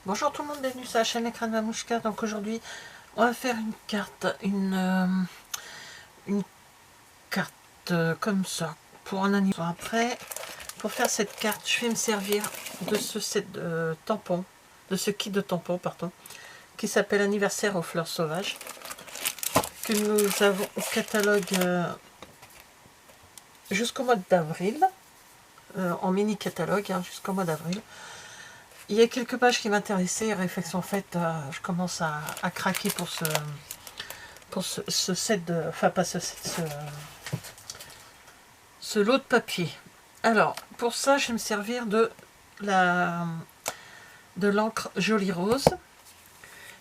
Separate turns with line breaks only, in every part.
Bonjour tout le monde, bienvenue sur la chaîne Écran de Mamouchka. Donc aujourd'hui, on va faire une carte, une carte comme ça pour un anniversaire. Après, pour faire cette carte, je vais me servir de ce set de tampons, de ce kit de tampons, pardon, qui s'appelle Anniversaire aux fleurs sauvages, que nous avons au catalogue jusqu'au mois d'avril, en mini catalogue jusqu'au mois d'avril. Il y a quelques pages qui m'intéressaient, réflexion faite, je commence à craquer pour ce set de... Enfin, pas ce set, ce lot de papier. Alors, pour ça, je vais me servir de l'encre Jolie Rose.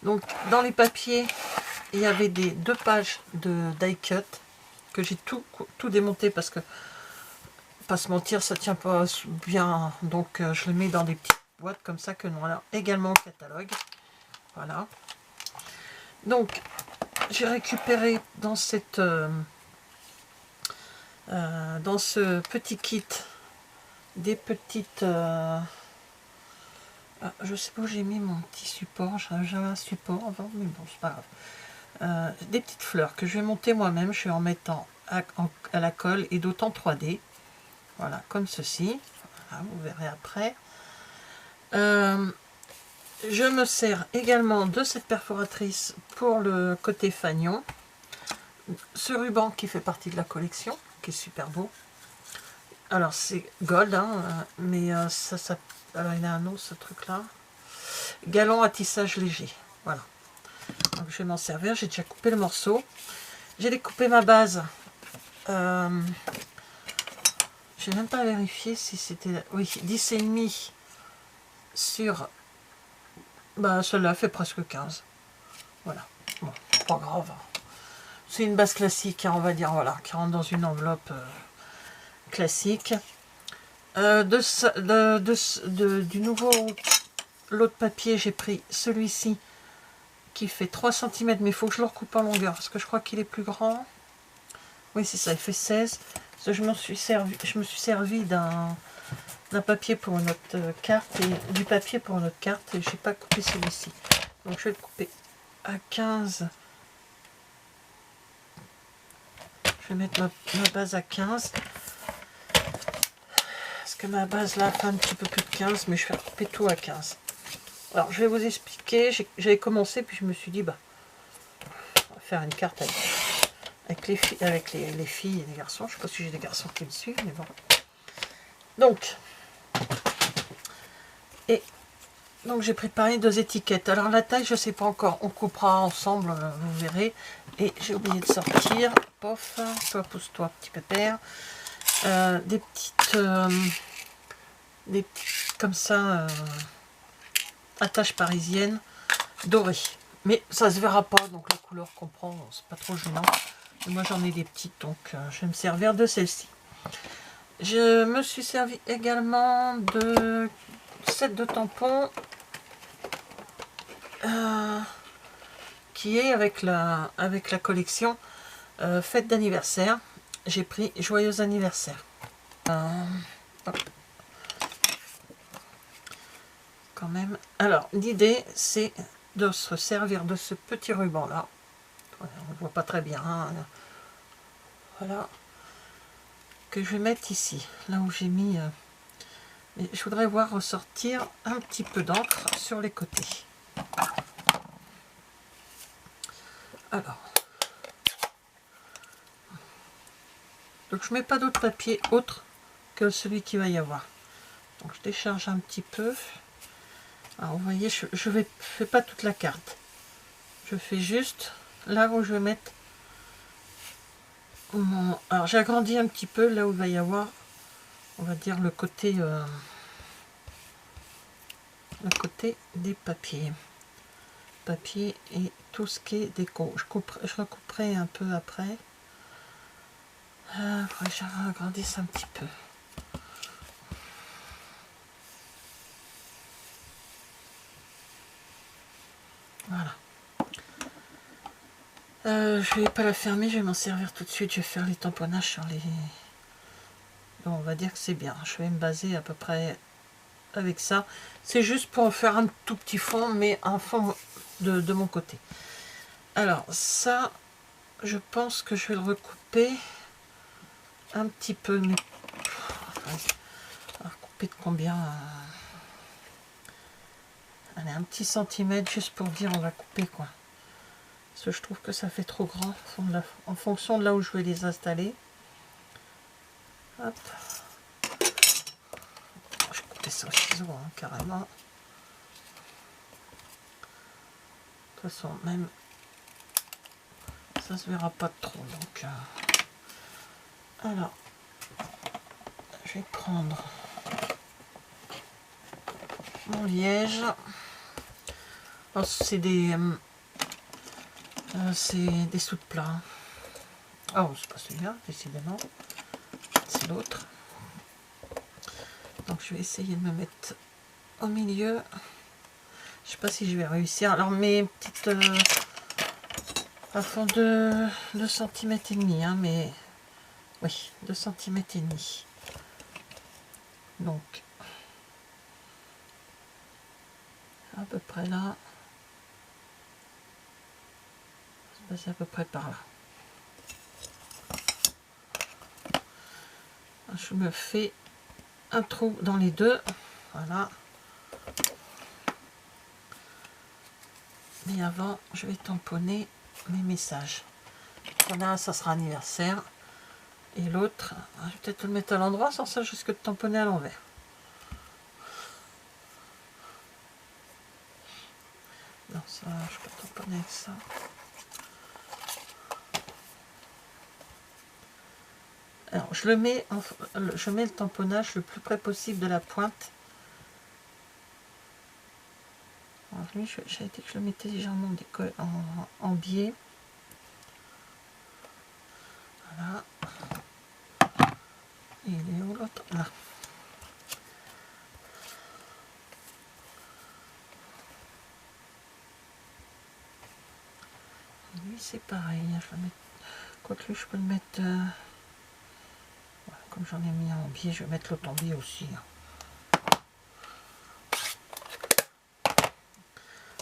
Donc, dans les papiers, il y avait deux pages de die cut que j'ai tout démonté parce que, pas se mentir, ça tient pas bien. Donc, je le mets dans des petites boîtes comme ça que nous avons également au catalogue. Voilà. Donc, j'ai récupéré dans cette dans ce petit kit des petites je sais pas où j'ai mis mon petit support, j'avais un support avant, mais bon, c'est pas grave. Des petites fleurs que je vais monter moi-même, je vais en mettant à la colle et d'autant 3D, voilà, comme ceci. Voilà, vous verrez après. Je me sers également de cette perforatrice pour le côté fanion. Ce ruban qui fait partie de la collection, qui est super beau. Alors c'est gold, hein, mais ça... Alors il y a un nom ce truc là. Galon à tissage léger. Voilà. Donc je vais m'en servir. J'ai déjà coupé le morceau. J'ai découpé ma base. Je n'ai même pas vérifié si c'était... Oui, 10,5 sur... Bah celle-là fait presque 15. Voilà. Bon, pas grave. C'est une base classique, hein, on va dire, voilà, qui rentre dans une enveloppe classique. Du nouveau lot de papier, j'ai pris celui-ci qui fait 3 cm, mais il faut que je le recoupe en longueur parce que je crois qu'il est plus grand. Oui, c'est ça, il fait 16. Je me suis servi d'un papier pour une autre carte et du papier pour une autre carte et j'ai pas coupé celui-ci. Donc je vais le couper à 15. Je vais mettre ma base à 15. Parce que ma base là fait un petit peu plus de 15, mais je vais couper tout à 15. Alors je vais vous expliquer, j'avais commencé puis je me suis dit bah on va faire une carte avec les filles et les garçons. Je sais pas si j'ai des garçons qui me suivent, mais bon. Donc j'ai préparé 2 étiquettes. Alors la taille je sais pas encore, on coupera ensemble, vous verrez. Et j'ai oublié de sortir, pof, toi pousse-toi petit pépère, des petites comme ça attaches parisiennes dorées. Mais ça se verra pas, donc la couleur qu'on prend, c'est pas trop gênant. Et moi j'en ai des petites, donc je vais me servir de celle-ci. Je me suis servi également de set de tampons qui est avec la collection fête d'anniversaire. J'ai pris joyeux anniversaire. Quand même. Alors l'idée c'est de se servir de ce petit ruban là. On ne voit pas très bien, hein. Voilà, que je vais mettre ici, là où j'ai mis. Mais je voudrais voir ressortir un petit peu d'encre sur les côtés. Alors, donc je mets pas d'autre papier autre que celui qu'il va y avoir. Donc je décharge un petit peu. Alors vous voyez, je fais pas toute la carte. Je fais juste là où je vais mettre mon... Alors j'ai agrandi un petit peu là où il va y avoir, on va dire, le côté des papiers. Papier et tout ce qui est déco. Je recouperai un peu après. Faudrait que j'agrandisse un petit peu. Voilà. Je vais pas la fermer, je vais m'en servir tout de suite. Je vais faire les tamponnages sur les... Donc on va dire que c'est bien. Je vais me baser à peu près avec ça. C'est juste pour faire un tout petit fond, mais un fond de mon côté. Alors ça, je pense que je vais le recouper un petit peu, mais recouper de combien? Allez, un petit centimètre, juste pour dire on va couper quoi. Parce que je trouve que ça fait trop grand en fonction de là où je vais les installer. Hop. Je vais couper ça au ciseau, hein, carrément. De toute façon, même ça se verra pas trop. Donc, alors, je vais prendre mon liège. Oh, c'est des sous de plat. Oh, c'est pas celui-là, décidément. C'est l'autre. Donc je vais essayer de me mettre au milieu. Je sais pas si je vais réussir. Alors mes petites à fond de 2 cm et demi, hein, mais oui, 2 cm et demi. Donc à peu près là. C'est à peu près par là. Je me fais un trou dans les deux. Voilà. Mais avant, je vais tamponner mes messages. Voilà, ça sera anniversaire. Et l'autre, je vais peut-être le mettre à l'endroit, sans ça, je risque de tamponner à l'envers. Non, ça, je peux tamponner avec ça. Alors, je mets le tamponnage le plus près possible de la pointe. Alors, lui, j'ai dit que je le mettais légèrement en biais. Voilà. Et il est où l'autre? Là. Lui, c'est pareil. Je vais mettre... Quoique lui, je peux le mettre... Voilà, comme j'en ai mis un en biais, je vais mettre l'autre en biais aussi.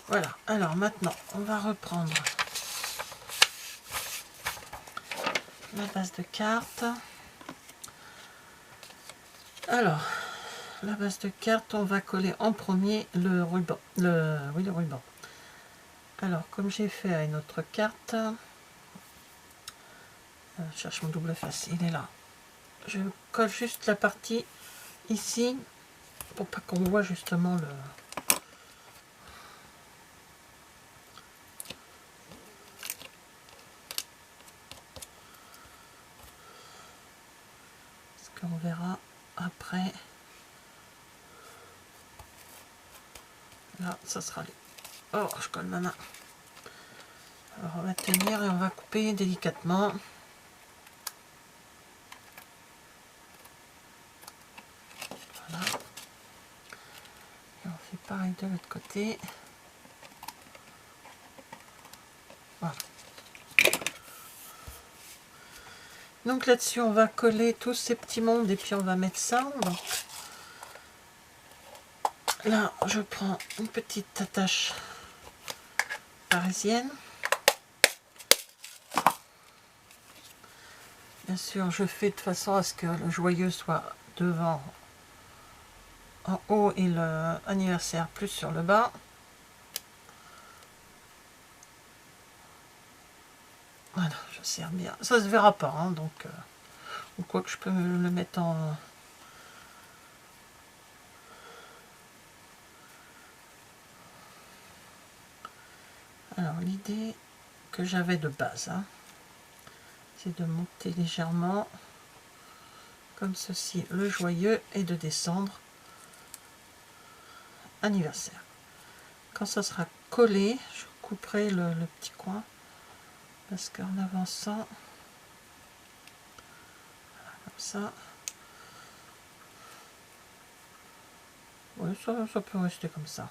Voilà. Alors, maintenant, on va reprendre la base de carte. Alors, la base de carte, on va coller en premier le ruban. Le ruban. Alors, comme j'ai fait à une autre carte, je cherche mon double face, il est là. Je colle juste la partie ici, pour pas qu'on voit justement le... Ce qu'on verra après. Là, ça sera les... Oh, je colle ma main. Alors, on va tenir et on va couper délicatement. Voilà. Et on fait pareil de l'autre côté. Voilà. Donc là-dessus, on va coller tous ces petits mondes et puis on va mettre ça. Donc, là, je prends une petite attache parisienne. Bien sûr, je fais de façon à ce que le joyeux soit devant, en haut, et le anniversaire plus sur le bas. Voilà, je serre bien. Ça se verra pas, hein, donc ou quoi que je peux le mettre en... Alors l'idée que j'avais de base, hein, c'est de monter légèrement comme ceci le joyeux et de descendre anniversaire. Quand ça sera collé, je couperai le petit coin parce qu'en avançant, voilà, comme ça, ouais, ça peut rester comme ça.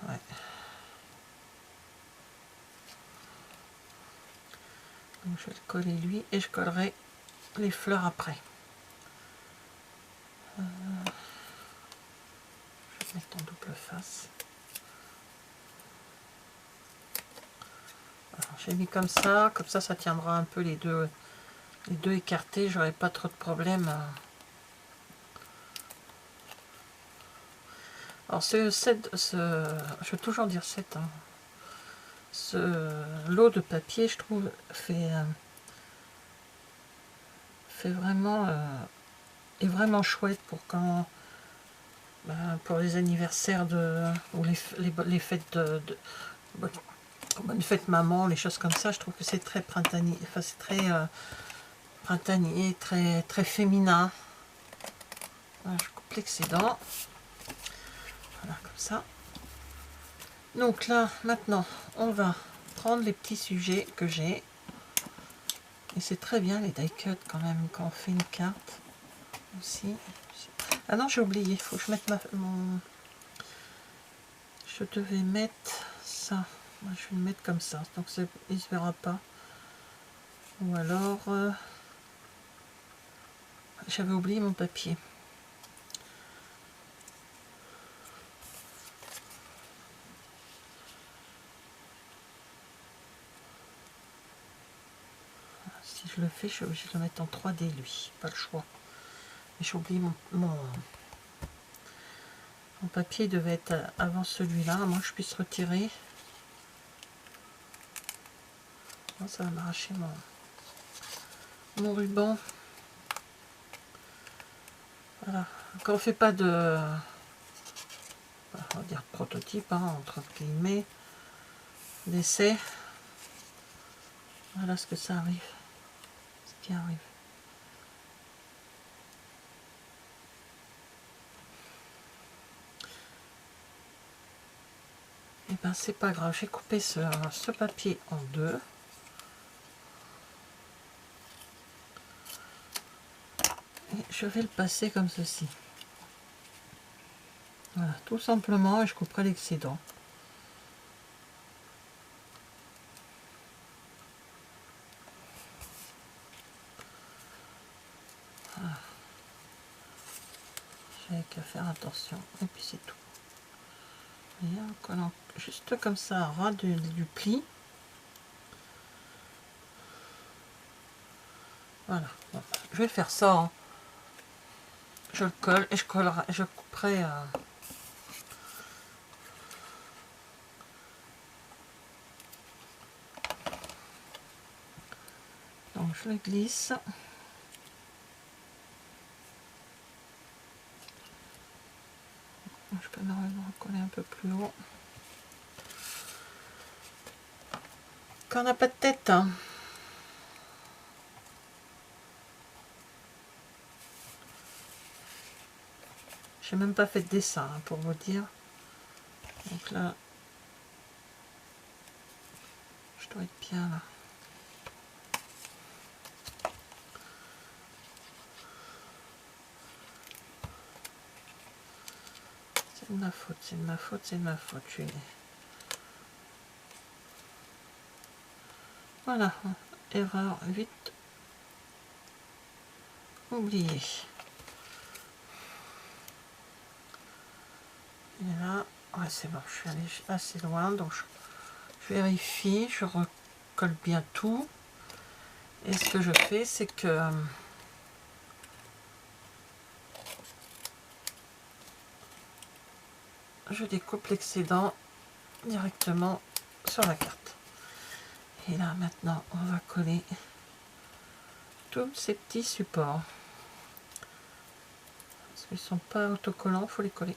Ouais. Donc je vais le coller lui et je collerai les fleurs après. mettre en double face. J'ai mis comme ça ça tiendra un peu les deux écartés, j'aurai pas trop de problèmes. Alors je vais toujours dire 7, hein. Ce lot de papier, je trouve, fait vraiment est vraiment chouette pour quand pour les anniversaires ou les fêtes bonne fête maman, les choses comme ça. Je trouve que c'est très printanier, enfin c'est très printanier, très féminin. Voilà, je coupe l'excédent. Voilà, comme ça. Donc là, maintenant, on va prendre les petits sujets que j'ai. Et c'est très bien les die cuts quand même, quand on fait une carte aussi. Ah non, j'ai oublié, il faut que je mette je devais mettre ça. Moi, je vais le mettre comme ça, donc il ne se verra pas. Ou alors, j'avais oublié mon papier. Si je le fais, je suis obligée de le mettre en 3D, lui. Pas le choix. Mais j'ai oublié mon papier devait être avant celui-là, à moins que je puisse retirer. Non, ça va m'arracher mon ruban. Voilà. Quand on fait pas de, on va dire prototype, hein, entre guillemets, d'essai, voilà ce que ça arrive. Ce qui arrive. Et ben c'est pas grave, j'ai coupé ce papier en deux. Et je vais le passer comme ceci. Voilà, tout simplement, et je couperai l'excédent. Voilà. J'ai qu'à faire attention, et puis c'est tout. Et en collant juste comme ça, ras du pli. Voilà, bon, je vais faire ça. Hein. Je le colle et je couperai. Donc je le glisse. Je peux me recoller un peu plus haut. Quand on n'a pas de tête. Hein. J'ai même pas fait de dessin hein, pour vous dire. Donc là, je dois être bien là. C'est de ma faute, c'est de ma faute, c'est de ma faute. Voilà, erreur vite oubliée. Et là, ouais, c'est bon, je suis allée assez loin, donc je vérifie, je recolle bien tout. Et ce que je fais, c'est que je découpe l'excédent directement sur la carte. Et là, maintenant, on va coller tous ces petits supports. Parce qu'ils ne sont pas autocollants, il faut les coller.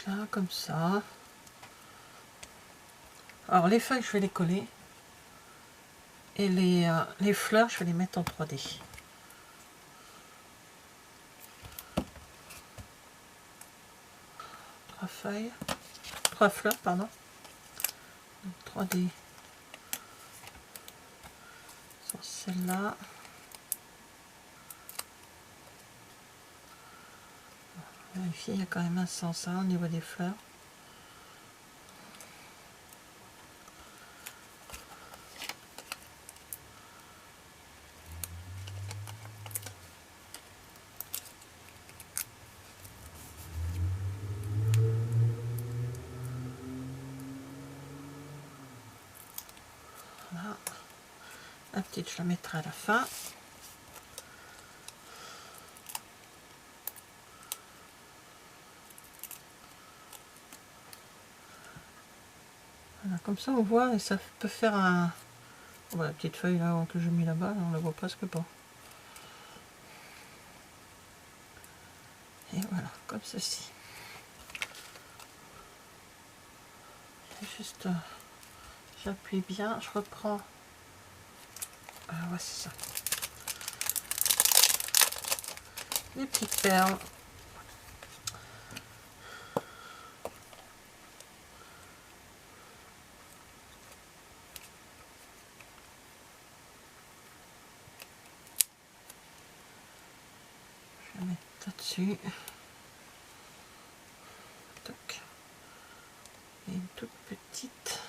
Là, comme ça. Alors les feuilles, je vais les coller. Et les fleurs, je vais les mettre en 3D. 3 feuilles. 3 fleurs, pardon. 3D. Sur celle-là. Vérifier, il y a quand même un sens au niveau des fleurs. Voilà. La petite, je la mettrai à la fin. Voilà, comme ça on voit et ça peut faire un... Voilà, la petite feuille là que j'ai mis là-bas, on la voit presque pas. Et voilà, comme ceci. Juste, j'appuie bien, je reprends. Ouais, c'est ça. Les petites perles. Je vais mettre là-dessus. Toc. Et une toute petite.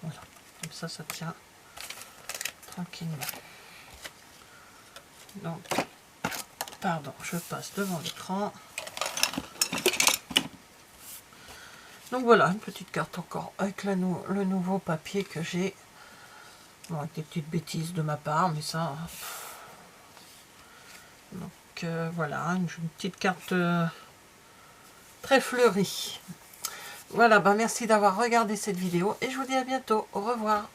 Voilà, comme ça tient tranquillement. Donc, pardon, je passe devant l'écran. Donc voilà, une petite carte encore avec le nouveau papier que j'ai. Bon, avec des petites bêtises de ma part, mais ça... Donc voilà, une petite carte très fleurie. Voilà, bah merci d'avoir regardé cette vidéo et je vous dis à bientôt. Au revoir.